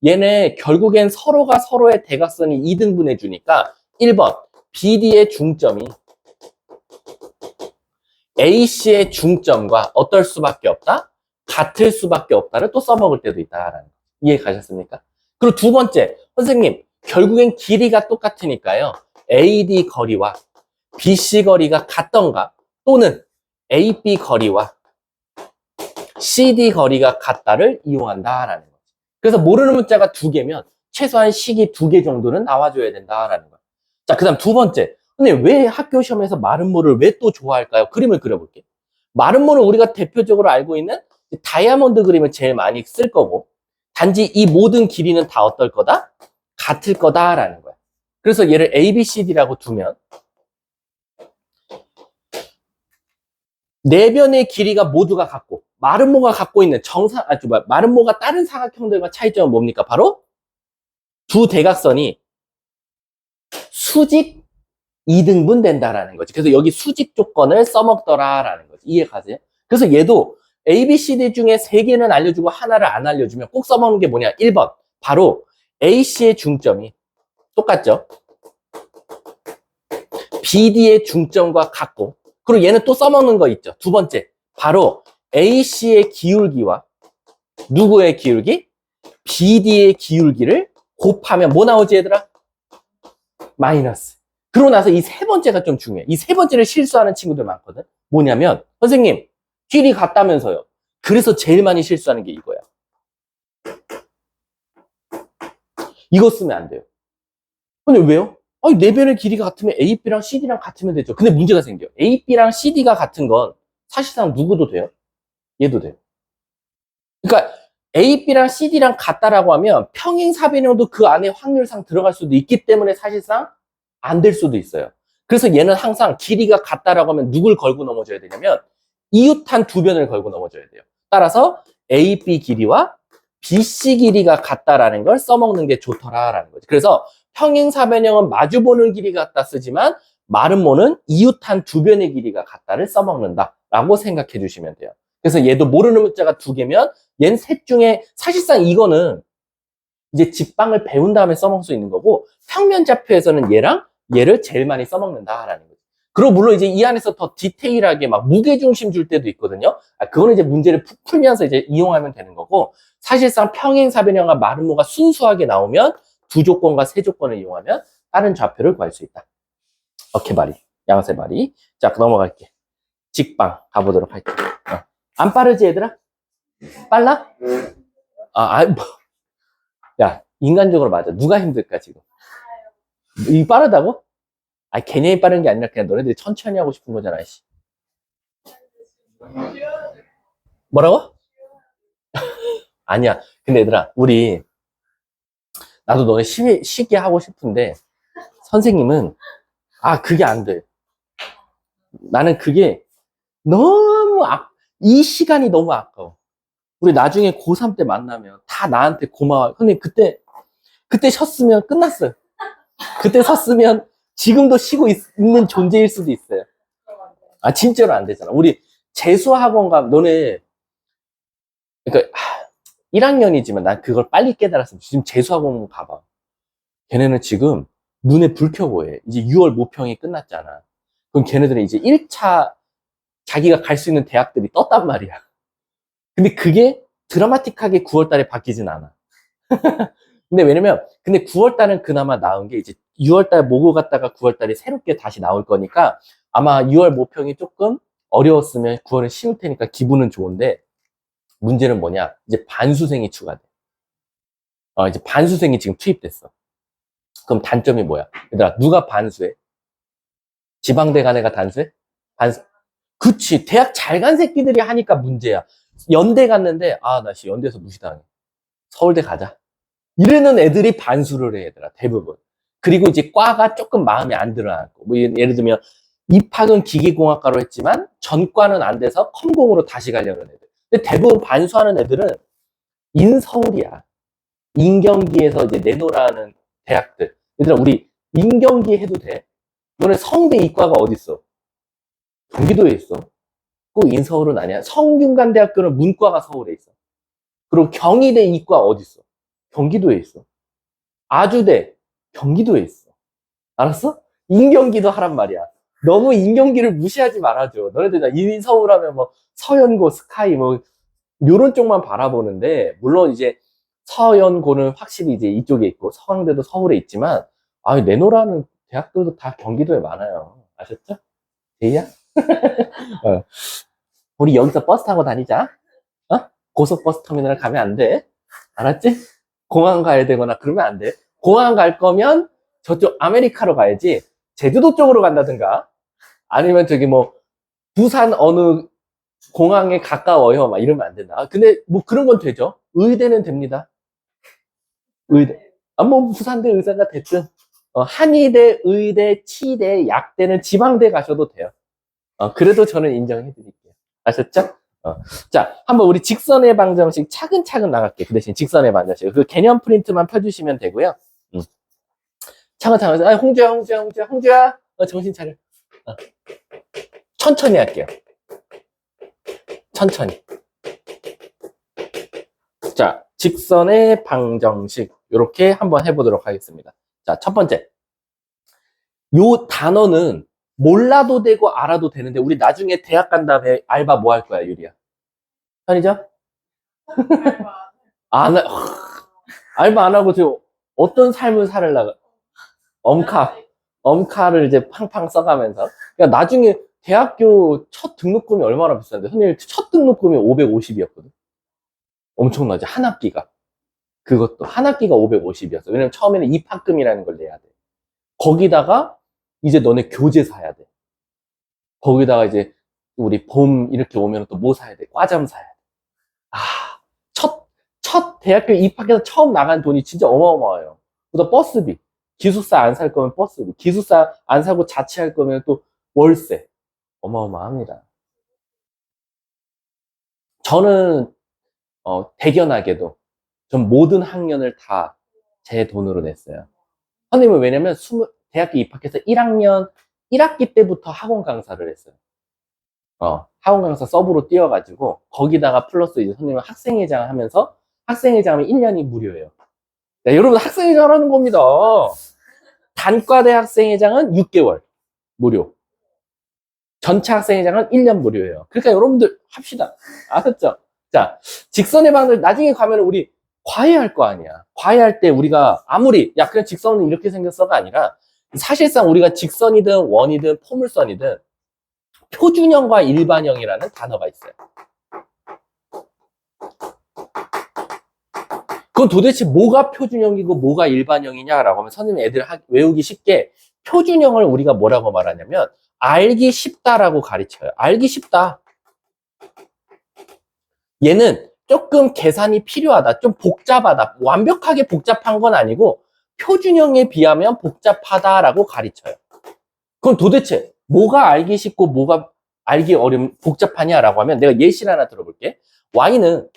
얘네 결국엔 서로가 서로의 대각선이 2등분 해주니까 1번 BD의 중점이 AC의 중점과 어떨 수밖에 없다? 같을 수밖에 없다를 또 써먹을 때도 있다라는 거. 이해 가셨습니까? 그리고 두 번째, 선생님, 결국엔 길이가 똑같으니까요. AD 거리와 BC 거리가 같던가 또는 AB 거리와 CD 거리가 같다를 이용한다라는 거죠. 그래서 모르는 문자가 두 개면 최소한 식이 두 개 정도는 나와줘야 된다라는 거예요. 자, 그 다음 두 번째. 근데 왜 학교 시험에서 마름모를 왜 또 좋아할까요? 그림을 그려볼게요. 마름모는 우리가 대표적으로 알고 있는 다이아몬드 그림을 제일 많이 쓸 거고 단지 이 모든 길이는 다 어떨 거다? 같을 거다라는 거야. 그래서 얘를 A, B, C, D라고 두면 네 변의 길이가 모두가 같고 마름모가 갖고 있는 마름모가 다른 사각형들과 차이점은 뭡니까? 바로 두 대각선이 수직 2등분 된다라는 거지. 그래서 여기 수직 조건을 써먹더라라는 거지. 이해 가세요? 그래서 얘도 A, B, C, D 중에 3개는 알려주고 하나를 안 알려주면 꼭 써먹는 게 뭐냐? 1번. 바로 AC의 중점이 똑같죠? BD의 중점과 같고 그리고 얘는 또 써먹는 거 있죠. 두 번째. 바로 AC의 기울기와 누구의 기울기? BD의 기울기를 곱하면 뭐 나오지 얘들아? 마이너스. 그러고 나서 이 세 번째가 좀 중요해. 이 세 번째를 실수하는 친구들 많거든. 뭐냐면 선생님 길이 같다면서요. 그래서 제일 많이 실수하는 게 이거야. 이거 쓰면 안 돼요. 근데 왜요? 아니, 네 변의 길이가 같으면 AB랑 CD랑 같으면 되죠. 근데 문제가 생겨. AB랑 CD가 같은 건 사실상 누구도 돼요? 얘도 돼요. 그러니까 AB랑 CD랑 같다라고 하면 평행사변형도 그 안에 확률상 들어갈 수도 있기 때문에 사실상 안 될 수도 있어요. 그래서 얘는 항상 길이가 같다라고 하면 누굴 걸고 넘어져야 되냐면 이웃한 두 변을 걸고 넘어져야 돼요. 따라서 AB 길이와 BC 길이가 같다라는 걸 써먹는 게 좋더라라는 거지. 그래서 평행사변형은 마주보는 길이가 같다 쓰지만 마름모는 이웃한 두 변의 길이가 같다를 써먹는다라고 생각해 주시면 돼요. 그래서 얘도 모르는 문자가 두 개면 얘는 셋 중에 사실상 이거는 이제 직방을 배운 다음에 써먹을 수 있는 거고 평면좌표에서는 얘랑 얘를 제일 많이 써먹는다라는 거죠. 그리고 물론 이제 이 안에서 더 디테일하게 막 무게중심 줄 때도 있거든요. 그거는 이제 문제를 풀면서 이제 이용하면 되는 거고, 사실상 평행사변형과 마름모가 순수하게 나오면 두 조건과 세 조건을 이용하면 다른 좌표를 구할 수 있다. 어깨발이, 양세발이. 자, 넘어갈게. 직방 가보도록 할게. 안 빠르지, 얘들아? 빨라? 뭐. 야, 인간적으로 맞아. 누가 힘들까, 지금? 이 빠르다고? 개념이 빠른 게 아니라 그냥 너네들이 천천히 하고 싶은 거잖아, 씨. 뭐라고? 아니야. 근데 얘들아, 나도 너네 쉬게 하고 싶은데, 선생님은, 그게 안 돼. 나는 그게 너무, 이 시간이 너무 아까워. 우리 나중에 고3 때 만나면 다 나한테 고마워. 선생님, 그때 쉬었으면 끝났어요. 그때 섰으면 지금도 쉬고 있는 존재일 수도 있어요. 진짜로 안 되잖아. 우리 재수학원가, 너네, 그러니까, 1학년이지만 난 그걸 빨리 깨달았으면 지금 재수학원 가봐. 걔네는 지금 눈에 불 켜고 해. 이제 6월 모평이 끝났잖아. 그럼 걔네들은 이제 1차 자기가 갈 수 있는 대학들이 떴단 말이야. 근데 그게 드라마틱하게 9월 달에 바뀌진 않아. 근데 왜냐면, 9월 달은 그나마 나은 게 이제 6월 달 모고 갔다가 9월 달에 새롭게 다시 나올 거니까 아마 6월 모평이 조금 어려웠으면 9월은 쉬울 테니까 기분은 좋은데, 문제는 뭐냐? 이제 반수생이 추가돼. 이제 반수생이 지금 투입됐어. 그럼 단점이 뭐야? 얘들아, 누가 반수해? 지방대 간 애가 단수해? 그치. 대학 잘 간 새끼들이 하니까 문제야. 연대 갔는데, 나 연대에서 무시당해. 서울대 가자. 이러는 애들이 반수를 해, 얘들아, 대부분. 그리고 이제 과가 조금 마음에 안 들어하고, 뭐 예를 들면, 입학은 기계공학과로 했지만, 전과는 안 돼서 컴공으로 다시 가려는 애들. 근데 대부분 반수하는 애들은 인서울이야. 인경기에서 이제 내놓으라는 대학들. 얘들아, 우리 인경기 해도 돼? 너네 성대 이과가 어딨어? 경기도에 있어. 꼭 인서울은 아니야. 성균관대학교는 문과가 서울에 있어. 그리고 경희대 이과 어딨어? 경기도에 있어. 아주대, 경기도에 있어. 알았어? 인경기도 하란 말이야. 너무 인경기를 무시하지 말아줘. 너네들 인서울 하면 뭐 서연고, 스카이 뭐 요런 쪽만 바라보는데, 물론 이제 서연고는 확실히 이제 이쪽에 있고 서강대도 서울에 있지만, 내노라는 대학교도 다 경기도에 많아요. 아셨죠? 제이야? 우리 여기서 버스 타고 다니자. 고속버스 터미널 가면 안 돼. 알았지? 공항 가야 되거나 그러면 안 돼. 공항 갈 거면 저쪽 아메리카로 가야지. 제주도 쪽으로 간다든가, 아니면 저기 뭐 부산 어느 공항에 가까워요, 막 이러면 안 된다. 근데 뭐 그런 건 되죠. 의대는 됩니다. 의대. 뭐 부산대 의사가 됐든, 한의대, 의대, 치대, 약대는 지방대 가셔도 돼요. 그래도 저는 인정해 드릴게요. 아셨죠? 자, 한번 우리 직선의 방정식 차근차근 나갈게요. 그 대신 직선의 방정식. 그 개념 프린트만 펴주시면 되고요. 차근차근. 홍주야. 정신 차려. 천천히 할게요. 천천히. 자, 직선의 방정식. 이렇게 한번 해보도록 하겠습니다. 자, 첫 번째. 요 단어는 몰라도 되고 알아도 되는데, 우리 나중에 대학 간 다음에 알바 뭐 할 거야, 유리야? 편의점? 알바 안 하고 지금 어떤 삶을 살으려고? 엄카를 이제 팡팡 써가면서. 그러니까 나중에 대학교 첫 등록금이 얼마나 비싼데? 선생님 첫 등록금이 550이었거든. 엄청나지? 한 학기가. 그것도 한 학기가 550이었어. 왜냐면 처음에는 입학금이라는 걸 내야 돼. 거기다가 이제 너네 교재 사야 돼. 거기다가 이제 우리 봄 이렇게 오면 또 뭐 사야 돼? 과잠 사야 돼. 첫 대학교 입학해서 처음 나간 돈이 진짜 어마어마해요. 그다음 버스비. 기숙사 안 살 거면 버스비. 기숙사 안 사고 자취할 거면 또 월세. 어마어마합니다. 저는, 대견하게도 전 모든 학년을 다 제 돈으로 냈어요. 선생님은 왜냐면 대학교 입학해서 1학년 1학기 때부터 학원 강사를 했어요. 학원 강사 서브로 뛰어가지고, 거기다가 플러스 이제 선생님은 학생회장 하면서, 학생회장 하면 1년이 무료예요. 야, 여러분 학생회장 하라는 겁니다. 단과대 학생회장은 6개월 무료. 전체 학생회장은 1년 무료예요. 그러니까 여러분들 합시다. 알았죠? 자, 직선의 방들 나중에 가면 우리 과외할 거 아니야. 과외할 때 우리가 아무리 야 그냥 직선은 이렇게 생겼어가 아니라 사실상 우리가 직선이든 원이든 포물선이든 표준형과 일반형이라는 단어가 있어요. 그건 도대체 뭐가 표준형이고 뭐가 일반형이냐라고 하면 선생님이 애들 외우기 쉽게 표준형을 우리가 뭐라고 말하냐면 알기 쉽다라고 가르쳐요. 알기 쉽다. 얘는 조금 계산이 필요하다. 좀 복잡하다. 완벽하게 복잡한 건 아니고 표준형에 비하면 복잡하다라고 가르쳐요. 그럼 도대체 뭐가 알기 쉽고 뭐가 알기 복잡하냐라고 하면 내가 예시를 하나 들어볼게. y는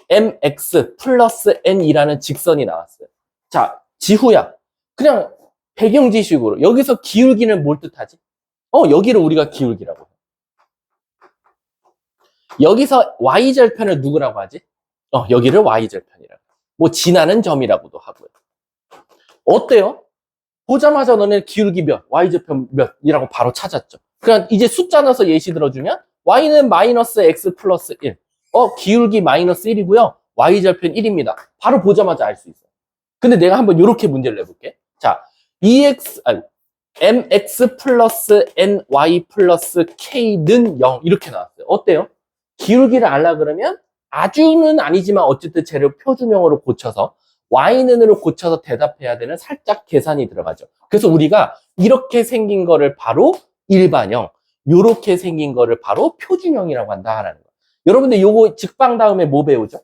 mx 플러스 n이라는 직선이 나왔어요. 자, 지후야. 그냥 배경지식으로 여기서 기울기는 뭘 뜻하지? 여기를 우리가 기울기라고 해요. 여기서 y절편을 누구라고 하지? 여기를 y절편이라고. 뭐 지나는 점이라고도 하고요. 어때요? 보자마자 너네 기울기 몇, y절편 몇이라고 바로 찾았죠. 그냥 이제 숫자 넣어서 예시 들어주면 y는 마이너스 x 플러스 1. 기울기 마이너스 1이고요. y절편 1입니다. 바로 보자마자 알 수 있어요. 근데 내가 한번 이렇게 문제를 내볼게. 자, mx 플러스 ny 플러스 k는 0 이렇게 나왔어요. 어때요? 기울기를 알라 그러면 아주는 아니지만 어쨌든 쟤를 표준형으로 고쳐서 y는으로 고쳐서 대답해야 되는 살짝 계산이 들어가죠. 그래서 우리가 이렇게 생긴 거를 바로 일반형, 이렇게 생긴 거를 바로 표준형이라고 한다라는 거예요. 여러분들 요거 직방 다음에 뭐 배우죠?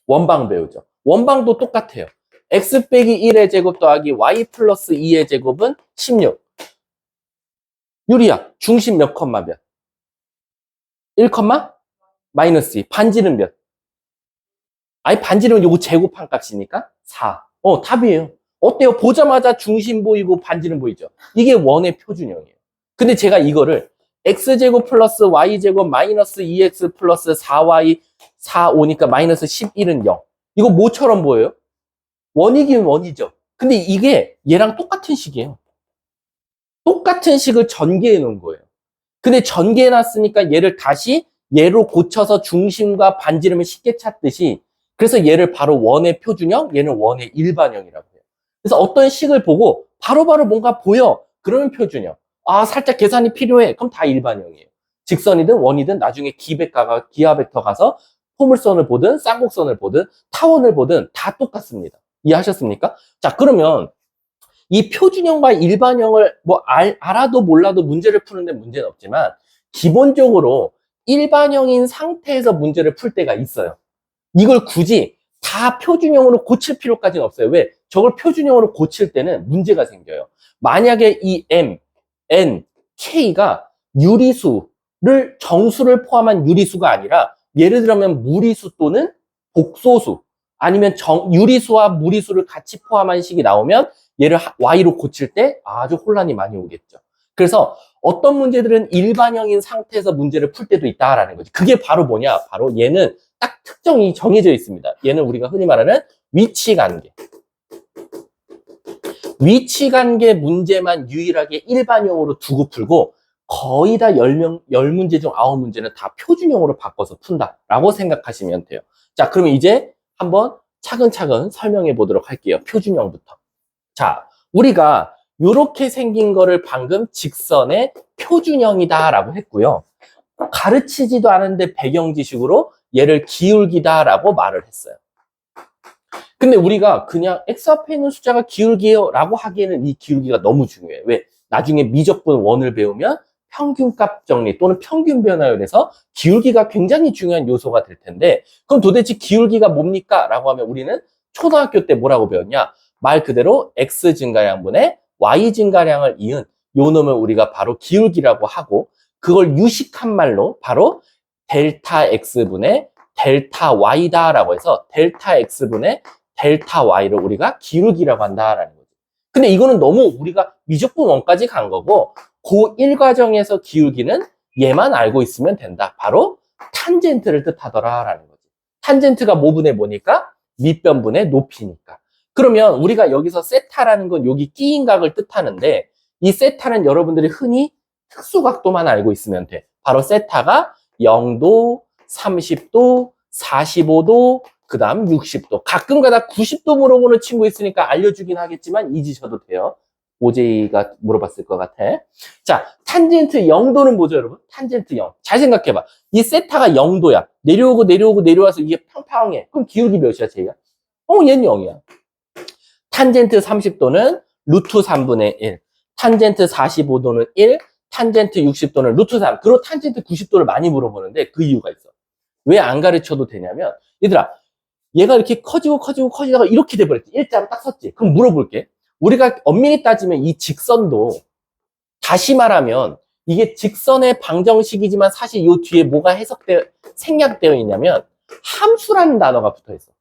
원방 배우죠. 원방도 똑같아요. x 빼기 1의 제곱 더하기 y 플러스 2의 제곱은 16. 유리야, 중심 몇 컴마 몇? 1 컴마? 마이너스 2. 반지는 몇? 아니, 반지는 요거 제곱한 값이니까 4. 답이에요. 어때요? 보자마자 중심 보이고 반지는 보이죠? 이게 원의 표준형이에요. 근데 제가 이거를 x제곱 플러스 y제곱 마이너스 2x 플러스 4y 4, 5니까 마이너스 11은 0. 이거 뭐처럼 보여요? 원이긴 원이죠. 근데 이게 얘랑 똑같은 식이에요. 똑같은 식을 전개해 놓은 거예요. 근데 전개해 놨으니까 얘를 다시 얘로 고쳐서 중심과 반지름을 쉽게 찾듯이 그래서 얘를 바로 원의 표준형, 얘는 원의 일반형이라고 해요. 그래서 어떤 식을 보고 바로바로 뭔가 보여. 그러면 표준형. 살짝 계산이 필요해. 그럼 다 일반형이에요. 직선이든 원이든 나중에 기하 벡터 가서 포물선을 보든 쌍곡선을 보든 타원을 보든 다 똑같습니다. 이해하셨습니까? 자, 그러면 이 표준형과 일반형을 뭐 알아도 몰라도 문제를 푸는데 문제는 없지만 기본적으로 일반형인 상태에서 문제를 풀 때가 있어요. 이걸 굳이 다 표준형으로 고칠 필요까지는 없어요. 왜? 저걸 표준형으로 고칠 때는 문제가 생겨요. 만약에 이 m, n, k가 유리수를 정수를 포함한 유리수가 아니라 예를 들면 무리수 또는 복소수 아니면 유리수와 무리수를 같이 포함한 식이 나오면 얘를 y로 고칠 때 아주 혼란이 많이 오겠죠. 그래서 어떤 문제들은 일반형인 상태에서 문제를 풀 때도 있다라는 거지. 그게 바로 뭐냐? 바로 얘는 딱 특정이 정해져 있습니다. 얘는 우리가 흔히 말하는 위치관계. 위치관계 문제만 유일하게 일반형으로 두고 풀고 거의 다 10문제 중 9문제는 다 표준형으로 바꿔서 푼다라고 생각하시면 돼요. 자, 그러면 이제 한번 차근차근 설명해 보도록 할게요. 표준형부터. 자, 우리가 이렇게 생긴 거를 방금 직선의 표준형이다라고 했고요. 가르치지도 않은데 배경지식으로 얘를 기울기다라고 말을 했어요. 근데 우리가 그냥 x 앞에 있는 숫자가 기울기예요 라고 하기에는 이 기울기가 너무 중요해요. 왜? 나중에 미적분 원을 배우면 평균값 정리 또는 평균 변화율에서 기울기가 굉장히 중요한 요소가 될 텐데 그럼 도대체 기울기가 뭡니까? 라고 하면 우리는 초등학교 때 뭐라고 배웠냐? 말 그대로 x 증가량분의 y 증가량을 이은 요 놈을 우리가 바로 기울기라고 하고 그걸 유식한 말로 바로 델타 x분의 델타 y다라고 해서 델타 x분의 델타 y를 우리가 기울기라고 한다라는 거죠. 근데 이거는 너무 우리가 미적분 원까지 간 거고 고1 과정에서 기울기는 얘만 알고 있으면 된다. 바로 탄젠트를 뜻하더라라는 거지. 탄젠트가 뭐분의 뭐니까? 밑변분의 높이니까. 그러면 우리가 여기서 세타라는 건 여기 끼인 각을 뜻하는데 이 세타는 여러분들이 흔히 특수각도만 알고 있으면 돼. 바로 세타가 0도, 30도, 45도, 그 다음 60도. 가끔가다 90도 물어보는 친구 있으니까 알려주긴 하겠지만 잊으셔도 돼요. OJ가 물어봤을 것 같아. 자, 탄젠트 0도는 뭐죠, 여러분? 탄젠트 0. 잘 생각해봐. 이 세타가 0도야. 내려오고 내려오고 내려와서 이게 평평해. 그럼 기울기 몇이야, 쟤가? 얘는 0이야. 탄젠트 30도는 루트 3분의 1. 탄젠트 45도는 1. 탄젠트 60도는 루트 3. 그리고 탄젠트 90도를 많이 물어보는데 그 이유가 있어. 왜 안 가르쳐도 되냐면, 얘들아, 얘가 이렇게 커지다가 이렇게 돼버렸지. 일자로 딱 섰지. 그럼 물어볼게. 우리가 엄밀히 따지면 이 직선도, 다시 말하면 이게 직선의 방정식이지만 사실 이 뒤에 뭐가 생략되어 있냐면 함수라는 단어가 붙어 있어.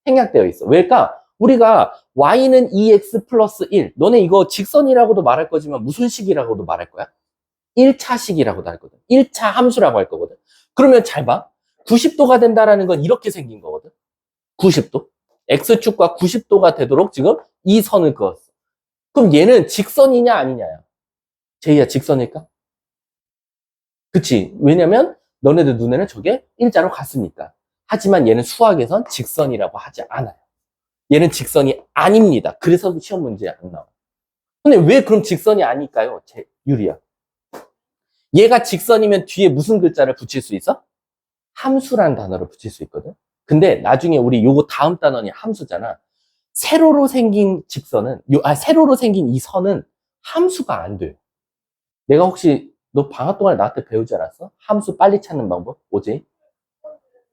생략되어 있어. 왜일까? 우리가 y는 2x 플러스 1. 너네 이거 직선이라고도 말할 거지만 무슨 식이라고도 말할 거야? 1차식이라고도 할 거거든. 1차 함수라고 할 거거든. 그러면 잘 봐. 90도가 된다라는 건 이렇게 생긴 거거든. 90도. x축과 90도가 되도록 지금 이 선을 그었어. 그럼 얘는 직선이냐 아니냐야. 제이야, 직선일까? 그치? 왜냐면 너네들 눈에는 저게 일자로 갔으니까. 하지만 얘는 수학에선 직선이라고 하지 않아요. 얘는 직선이 아닙니다. 그래서 시험 문제에 안 나와. 근데 왜 그럼 직선이 아닐까요? 유리야. 얘가 직선이면 뒤에 무슨 글자를 붙일 수 있어? 함수라는 단어를 붙일 수 있거든. 근데 나중에 우리 요거 다음 단원이 함수잖아. 세로로 생긴 직선은, 세로로 생긴 이 선은 함수가 안 돼요. 내가 혹시 너 방학 동안에 나한테 배우지 않았어? 함수 빨리 찾는 방법? 뭐지?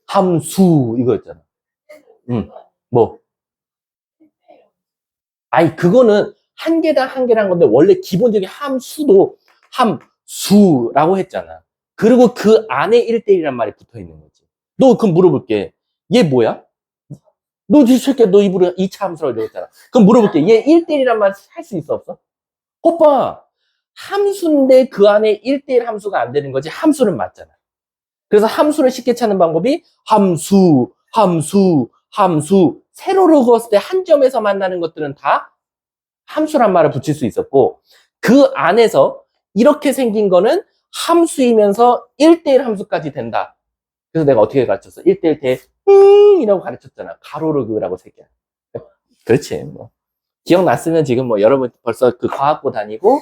함수 이거였잖아. 뭐? 아니 그거는 한 개당 한 개란 건데 원래 기본적인 함수도 함수라고 했잖아. 그리고 그 안에 1대1이란 말이 붙어 있는 거지. 너 그럼 물어볼게. 얘 뭐야? 너 이 새끼야, 너 입으로 2차 함수라고 그랬잖아. 그럼 물어볼게. 얘 1대1이란 말 할 수 있어, 없어? 오빠, 함수인데 그 안에 1대1 함수가 안 되는 거지. 함수는 맞잖아. 그래서 함수를 쉽게 찾는 방법이 함수, 함수, 함수. 세로로 그었을 때 한 점에서 만나는 것들은 다 함수란 말을 붙일 수 있었고, 그 안에서 이렇게 생긴 거는 함수이면서 1대1 함수까지 된다. 그래서 내가 어떻게 가르쳤어? 1대1 대 이라고 가르쳤잖아. 가로로 그라고 새끼야. 그렇지. 뭐 기억났으면 지금 뭐 여러분 벌써 그 과학고 다니고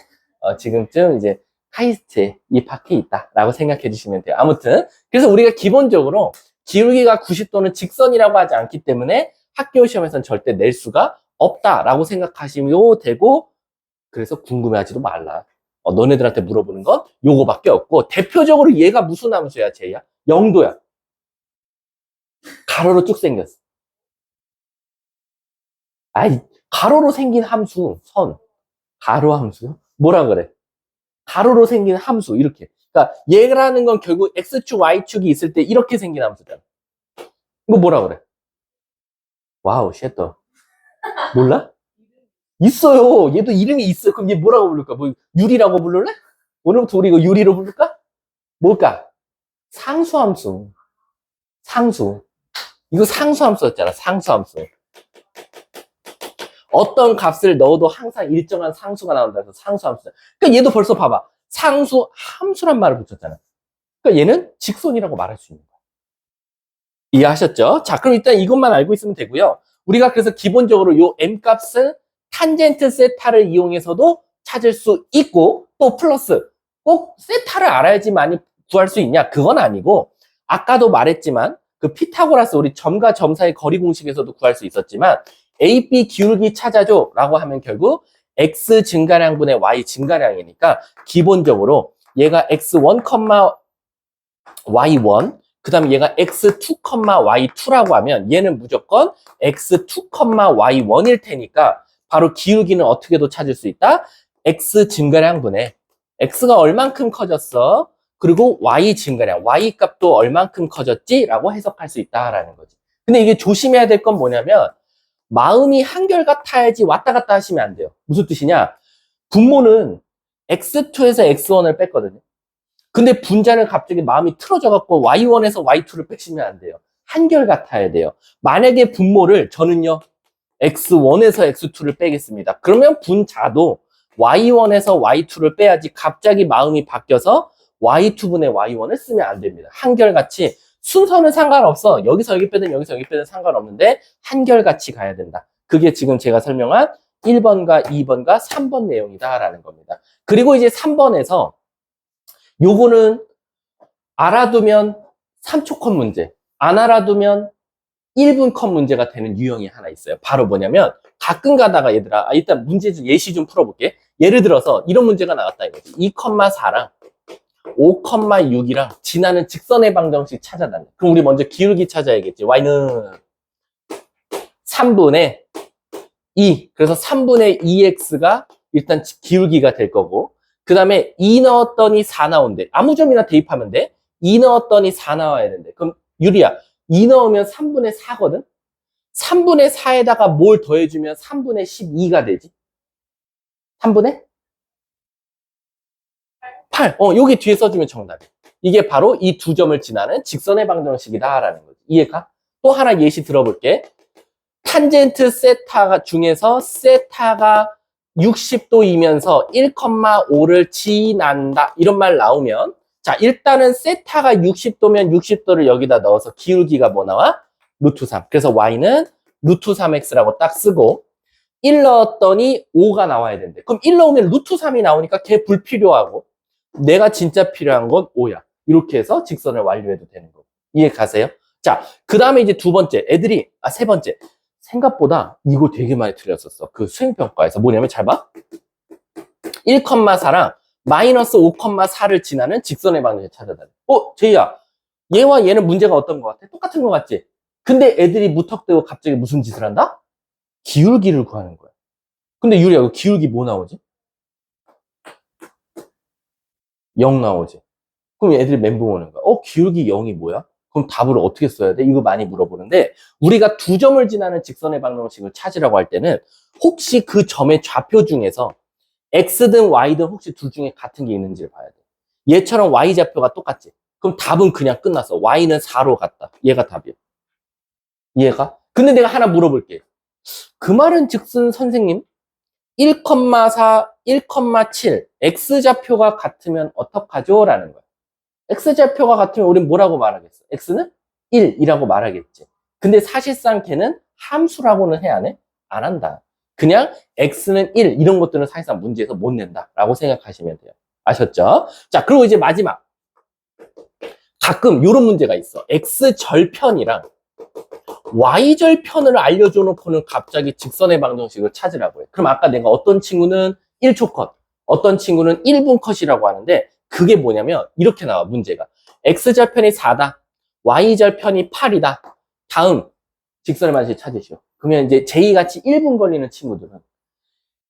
지금쯤 이제 카이스트에 입학해 있다라고 생각해 주시면 돼요. 아무튼 그래서 우리가 기본적으로 기울기가 90도는 직선이라고 하지 않기 때문에 학교 시험에서는 절대 낼 수가 없다라고 생각하시면 되고, 그래서 궁금해하지도 말라. 너네들한테 물어보는 건 요거밖에 없고, 대표적으로 얘가 무슨 함수야, 쟤야? 0도야. 가로로 쭉 생겼어. 아이, 가로로 생긴 함수, 선. 가로 함수? 뭐라 그래? 가로로 생긴 함수, 이렇게. 그러니까 얘라는 건 결국 X축, Y축이 있을 때 이렇게 생긴 함수잖아. 이거 뭐라 그래? 와우, 쉣더. 몰라? 있어요. 얘도 이름이 있어. 그럼 얘 뭐라고 부를까? 뭐, 유리라고 부를래? 오늘부터 우리 이거 유리로 부를까? 뭘까? 상수함수. 상수. 이거 상수함수였잖아. 상수함수. 어떤 값을 넣어도 항상 일정한 상수가 나온다 해서 상수함수. 그러니까 얘도 벌써 봐봐. 상수 함수란 말을 붙였잖아. 그러니까 얘는 직선이라고 말할 수 있는 거야. 이해하셨죠? 자, 그럼 일단 이것만 알고 있으면 되고요. 우리가 그래서 기본적으로 요 m값을 탄젠트 세타를 이용해서도 찾을 수 있고, 또 플러스 꼭 세타를 알아야지 많이 구할 수 있냐? 그건 아니고, 아까도 말했지만 그 피타고라스 우리 점과 점 사이 거리 공식에서도 구할 수 있었지만, AB 기울기 찾아줘 라고 하면 결국 X 증가량분의 Y 증가량이니까 기본적으로 얘가 X1, Y1, 그 다음에 얘가 X2, Y2라고 하면 얘는 무조건 X2, Y1일 테니까 바로 기울기는 어떻게도 찾을 수 있다? X 증가량분의 X가 얼만큼 커졌어? 그리고 Y 증가량, Y 값도 얼만큼 커졌지? 라고 해석할 수 있다라는 거지. 근데 이게 조심해야 될 건 뭐냐면 마음이 한결같아야지 왔다 갔다 하시면 안 돼요. 무슨 뜻이냐? 분모는 X2에서 X1을 뺐거든요. 근데 분자는 갑자기 마음이 틀어져갖고 Y1에서 Y2를 빼시면 안 돼요. 한결같아야 돼요. 만약에 분모를 저는요 x1에서 x2를 빼겠습니다. 그러면 분자도 y1에서 y2를 빼야지 갑자기 마음이 바뀌어서 y2분의 y1을 쓰면 안 됩니다. 한결같이 순서는 상관없어. 여기서 여기 빼든 여기서 여기 빼든 상관없는데 한결같이 가야 된다. 그게 지금 제가 설명한 1번과 2번과 3번 내용이다라는 겁니다. 그리고 이제 3번에서 요거는 알아두면 3초 컷 문제, 안 알아두면 1분 컷 문제가 되는 유형이 하나 있어요. 바로 뭐냐면 가끔 가다가 얘들아 일단 문제 좀 예시 좀 풀어볼게. 예를 들어서 이런 문제가 나왔다 이거지. 2,4랑 5,6이랑 지나는 직선의 방정식 찾아달래. 그럼 우리 먼저 기울기 찾아야겠지. y는 3분의 2. 그래서 3분의 2x가 일단 기울기가 될 거고, 그 다음에 2 넣었더니 4 나온대. 아무 점이나 대입하면 돼. 2 넣었더니 4 나와야 된대. 그럼 유리야, 2 넣으면 3분의 4거든? 3분의 4에다가 뭘 더해주면 3분의 12가 되지? 3분의 8. 여기 뒤에 써주면 정답이야. 이게 바로 이 두 점을 지나는 직선의 방정식이다라는 거지. 이해가? 또 하나 예시 들어볼게. 탄젠트 세타 중에서 세타가 60도이면서 1,5를 지난다. 이런 말 나오면, 자, 일단은 세타가 60도면 60도를 여기다 넣어서 기울기가 뭐 나와? 루트 3. 그래서 y는 루트 3x라고 딱 쓰고, 1 넣었더니 5가 나와야 된대. 그럼 1 넣으면 루트 3이 나오니까 걔 불필요하고, 내가 진짜 필요한 건 5야. 이렇게 해서 직선을 완료해도 되는 거고. 이해 가세요? 자, 그 다음에 이제 두 번째. 세 번째. 생각보다 이거 되게 많이 틀렸었어. 그 수행평가에서. 뭐냐면 잘 봐. 1,4랑 마이너스 5,4를 지나는 직선의 방정식 찾아달래. 제이야. 얘와 얘는 문제가 어떤 것 같아? 똑같은 것 같지? 근데 애들이 무턱대고 갑자기 무슨 짓을 한다? 기울기를 구하는 거야. 근데 유리야, 그 기울기 뭐 나오지? 0 나오지. 그럼 애들이 멘붕 오는 거야. 기울기 0이 뭐야? 그럼 답을 어떻게 써야 돼? 이거 많이 물어보는데, 우리가 두 점을 지나는 직선의 방정식을 찾으라고 할 때는 혹시 그 점의 좌표 중에서 x든 y든 혹시 둘 중에 같은 게 있는지를 봐야 돼. 얘처럼 y 좌표가 똑같지? 그럼 답은 그냥 끝났어. y는 4로 갔다. 얘가 답이야. 이해가? 근데 내가 하나 물어볼게. 그 말은 즉슨 선생님, 1,4, 1,7 x좌표가 같으면 어떡하죠? 라는 거야. x좌표가 같으면 우린 뭐라고 말하겠어? x는 1이라고 말하겠지. 근데 사실상 걔는 함수라고는 해, 안 해? 안 한다. 그냥 x는 1 이런 것들은 사실상 문제에서 못 낸다 라고 생각하시면 돼요. 아셨죠? 자, 그리고 이제 마지막. 가끔 이런 문제가 있어. x절편이랑 y절편을 알려줘 놓고는 갑자기 직선의 방정식을 찾으라고 해. 그럼 아까 내가 어떤 친구는 1초 컷, 어떤 친구는 1분 컷이라고 하는데 그게 뭐냐면 이렇게 나와 문제가. x절편이 4다. y절편이 8이다. 다음 직선의 방정식 찾으시오. 그러면 이제 제2같이 1분 걸리는 친구들은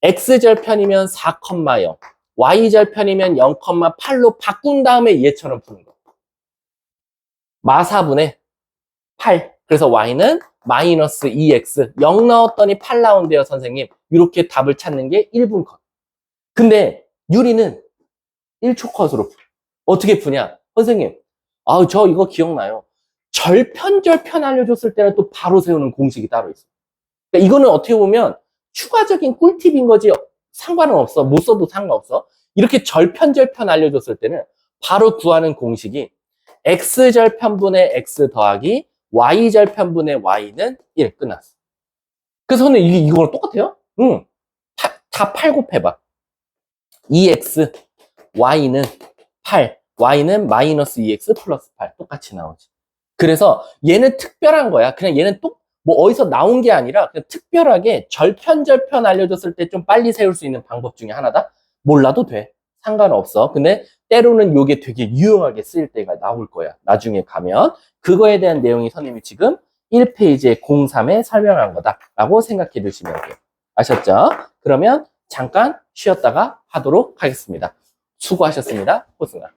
x절편이면 4,0, y절편이면 0,8로 바꾼 다음에 얘처럼 푸는 거. 마사분의 8. 그래서 y는 마이너스 2x. 0 넣었더니 8 나온대요, 선생님. 이렇게 답을 찾는 게 1분 컷. 근데 유리는 1초 컷으로 풀어. 어떻게 푸냐? 선생님, 저 이거 기억나요. 절편 알려줬을 때는 또 바로 세우는 공식이 따로 있어. 그러니까 이거는 어떻게 보면 추가적인 꿀팁인 거지 상관은 없어. 못 써도 상관없어. 이렇게 절편 알려줬을 때는 바로 구하는 공식이 x절편분의 x 더하기 y절편분의 y는 1. 끝났어. 그래서 선생님 이거랑 똑같아요? 응. 다 8 곱해봐. 2x, y는 8, y는 마이너스 2x 플러스 8. 똑같이 나오지. 그래서 얘는 특별한 거야. 그냥 얘는 또 뭐 어디서 나온 게 아니라 그냥 특별하게 절편 알려줬을 때 좀 빨리 세울 수 있는 방법 중에 하나다. 몰라도 돼. 상관없어. 근데 때로는 이게 되게 유용하게 쓰일 때가 나올 거야. 나중에 가면. 그거에 대한 내용이 선생님이 지금 1페이지에 03에 설명한 거다라고 생각해 주시면 돼요. 아셨죠? 그러면 잠깐 쉬었다가 하도록 하겠습니다. 수고하셨습니다. 호승아.